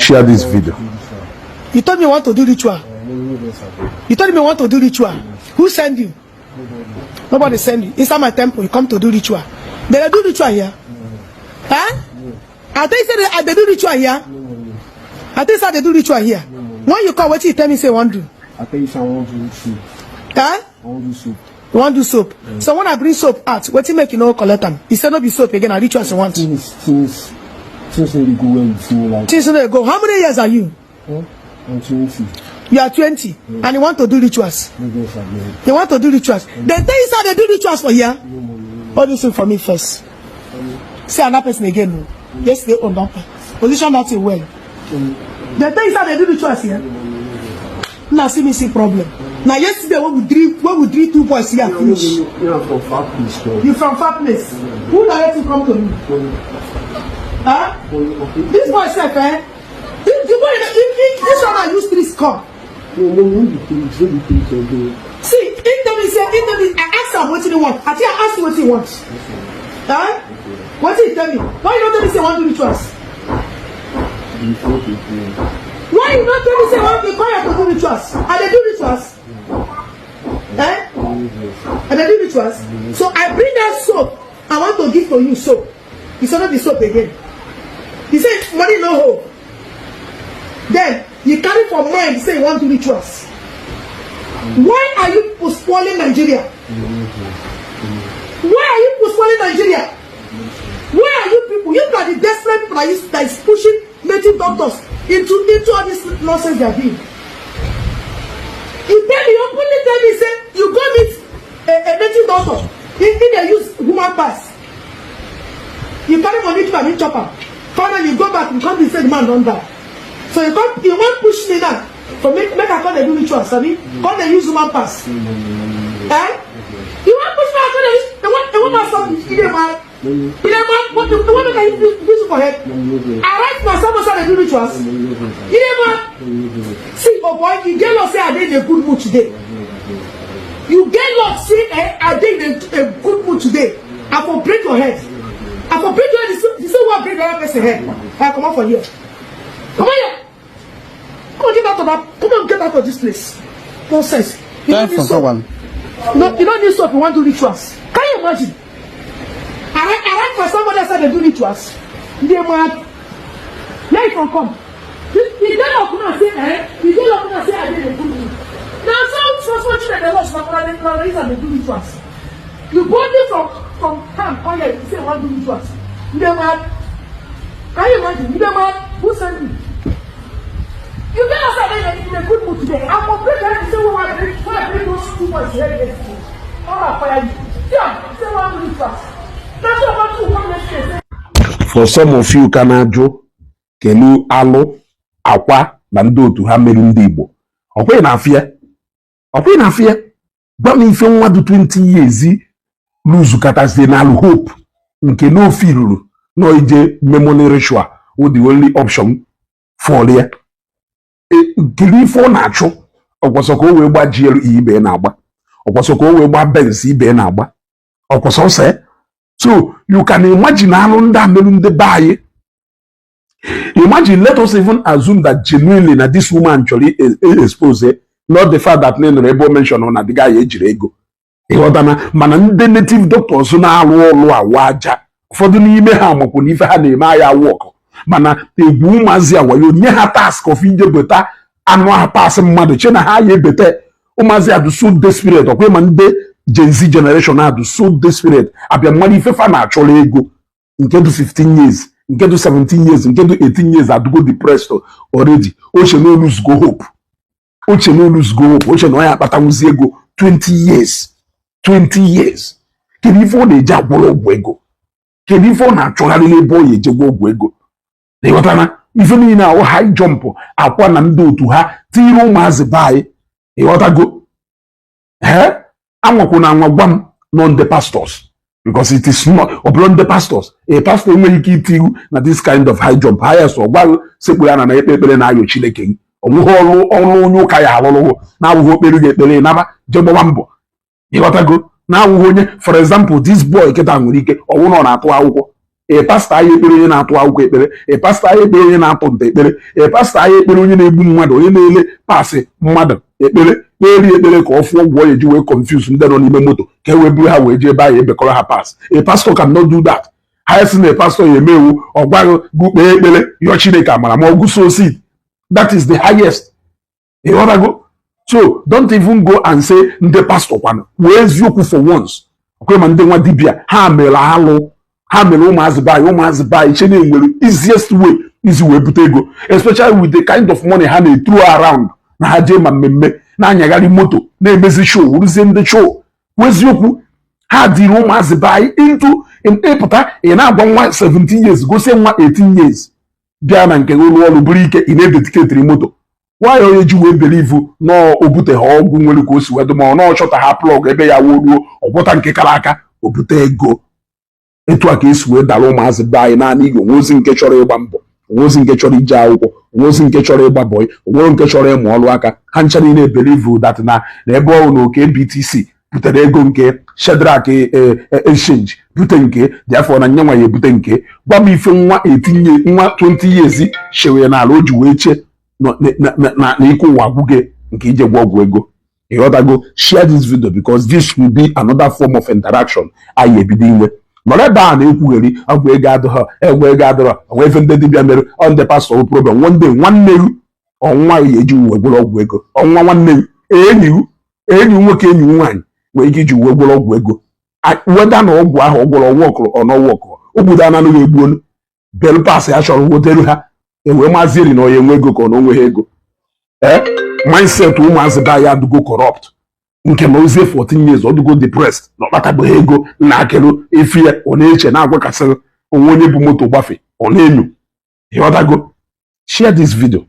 share this video. You told me you want to do ritual. You told me you want to do ritual. Who sent you? Nobody sent you. Inside my temple, you come to do ritual. They do ritual here. Huh? I think they do ritual here. I think they do ritual here. When you come, what you tell me say want to do? I tell you I want to do soup. Huh? I want to do soup. You want to do soap? Yeah. So when I bring soap out, what you make you know collect them? He said not be soap again. I rituals you want. Things they go well with you like. Things they go. How many years are you? I'm 20. You are 20, and you want to do rituals. You want to do rituals. They tell you how they do rituals for here. What do you say for me first? See another person again. Yes, they own that position that you well. They tell you how they do rituals here. Now see me see problem. Now yesterday when we dream 2 boys here finish. You're from far place. You from far place. Who direct you come to me? Huh? This boy said, eh? This one I use 3 score. See, I asked him what he wants. I think I asked him what he wants. Huh? What did he tell me? Why you don't tell me say want to do rituals? Why you not tell me say want to require to do rituals? And they do rituals? Eh? And they do rituals? So I bring that soap. I want to give to you soap. He said not the soap again. He said money no hope. Then you carry for mind say you want to rituals. Why are you postponing Nigeria? Why are you postponing Nigeria? Why are you people? You are the desperate people that is pushing native doctors into all this nonsense they are doing. You openly tell me say you go meet a native doctor. If they use human pass, you carry money to a chopper. Finally you go back and come and say the man don't die. So you want push me now. For make I call the do rituals, sabi? Call they use human pass. Eh? You want push me? I call they want something. You want what the one that you do for head? I write myself say they do rituals. You see, oh boy, you get lost say I did in a good mood today. You get lost say I did in a good mood today. I will break your head. I will break your head. This is what break your person's head. I come out for here. Come on here. Come on, get out of that. Come on, get out of this place. Nonsense. You don't need soap. No, you don't need soap. You want to do rituals. Can you imagine? I write for somebody else that they do rituals. They mad. Where you can come? You don't know say, eh? You don't know say I did a good thing. Now, so children they watch my reason they do rituals. You bought it from camp. Oh yeah, you say want to do rituals. They mad. Can you imagine? You mad. Who sent me? You get us in a good mood today. I'm going to break say why I bring those 2 boys here against you. All right, fire you. Yeah, say what to do first. That's what you want to say. For some of you, Kanajo, Kenu, Alo, Akwa, Nando to have made Igbo. Okay, na fear. Okay, na fear. But if you want to 20 years, lose Katastenal hope. Okay, no feel, no ije memory ritual, with the only option for there. Kiri for natural. Okwasoko we gba GLE ibe na agba. Okwasoko we gba Benz ibe na agba. Okwaso say. So you can imagine anu nda melu nde baye. Imagine, let us even assume that genuinely that this woman actually exposed, not the fact that Nene Rebo mentioned on the guy ejirego. Mana nde native doctors na alu olu awaja. Fodu ni ime ha moko ni ife ha na eme aya work. Mana egwu mazi awayo nye ha task of ije beta anu ha pass mmadu chena ha ye beta umazi adu so desperate okwe man de Gen Z generation adu so desperate abia mmadu ife fa na achole ego nke do 15 years nke do 17 years nke do 18 years adugo depressed already oche no lose go hope oche no lose go hope oche no ya akpata nwuzi ego 20 years kedi ifo na eje agworo ogwu ego kedi ifo na achogharị n'ebe o yeje gwo ogwu ego. They got even in our high jump, Akwa and do to her, Tiro Mazibai, they got go. Eh? I'm one non the pastors because it is not upon the pastors. A pastor will give you this kind of high jump, higher so while Sepuan and Epe and Ayo Chile King. Oh, no, Kaya, now we hope you get the number, Jabambo. You got go. Now, for example, this boy get on with or one on Atwa. ị pastọ anyị ekpere onye na-atụ akwụkwọ ekpere, ị pastọ anyị ekpere onye na-atụ nta ekpere, ị pastọ anyị ekpere onye na-egbu mmadụ, onye na-ele paasị mmadụ ekpere kperi ekpere ka ọ fụọ ụgwọ ya eji wee confuse ndị nọ n'ime moto ka e wee buru ha wee jee ebe ahụ ebekọrọ ha paasị. A pastor cannot do that. Ha si na pastor ya emewu ọ gwaghị gị kpee ekpere yọọ Chineke amara ma ọ gụso seed. That is the highest. Ịghọtago? So don't even go and say ndị pastor kwanụ wee eziokwu for once. Okwe ma ndị nwa dibịa ha mere alụ, ha mere ụmụazị baanyị che na-enwere easiest way isi wee bute ego, especially with the kind of money ha na-throw around na ha jee ma mmemme na-anyagharị moto na-emezi show rụzie ndị show. Eziokwu ha dịrị ụmụazị baanyị into ịpụta ị na-agwa nwa 17 years gosie nwa 18 years bịa na nke ụlọ ọrụ bụrụ ike ị na-edetiketiri moto. Nwaanyị onye ji wee believe na o buteghị ọgwụ nwere ka o si wedo ma ọ na ọchọta ha plọg ebe ya woruo ọgwọta nke kara aka o bute ego. Etu a ka esi wee dara ụmụazị be anyị naanị ige onwe ozi nke chọrọ ịgba mbọ, onwe ozi nke chọrọ ije akwụkwọ, onwe ozi nke chọrọ ịgba bọị, onwe nke chọrọ ịmụ ọrụ aka. Ha ncha niile believe that na ebe ọ na oke BTC butere ego nke Shedrack exchange bute nke Biafra na nyanwa ya ebute nke. Gwa m ife nwa 20 years shewe n'ala o ji wee chee na ike ụwa gwụge nke ije gwa ọgwụ ego. Ịghọtago? Share this video because this will be another form of interaction anyị ebido inwe. Nọrọ ebe a na-ekwugheri ọgwụ ego adịghọ, egwu ego adịghọ, onwe ife ndị dibịa mere on the pastor problem. One day nwanne gị ọnwa ya eji uwe gwụrụ ọgwụ ego, ọnwa nwanne gị enyi nwoke enyi nwaanyị nwere ike iji uwe gwụrụ ọgwụ ego. Weda na ọgwụ ahụ ọgwụrụ ọwọkụrụ ọ n'ọwọkụrụ ogbudo anaghị egbu onu bel pas ya chọrọ woteru ha enwee maazị eri na onye nwe ego ka ọ na onweghị ego. Mindset ụmụazị ba ya adụgo corrupt nke na ozie 14 years ọdụgo depressed na ọkpatabeghị ego na akịrụ efi ya ọ na-eche na-agwakasịrị onwe onye bụ moto gbafe ọ na-enyo. Ịghọtago? Share this video.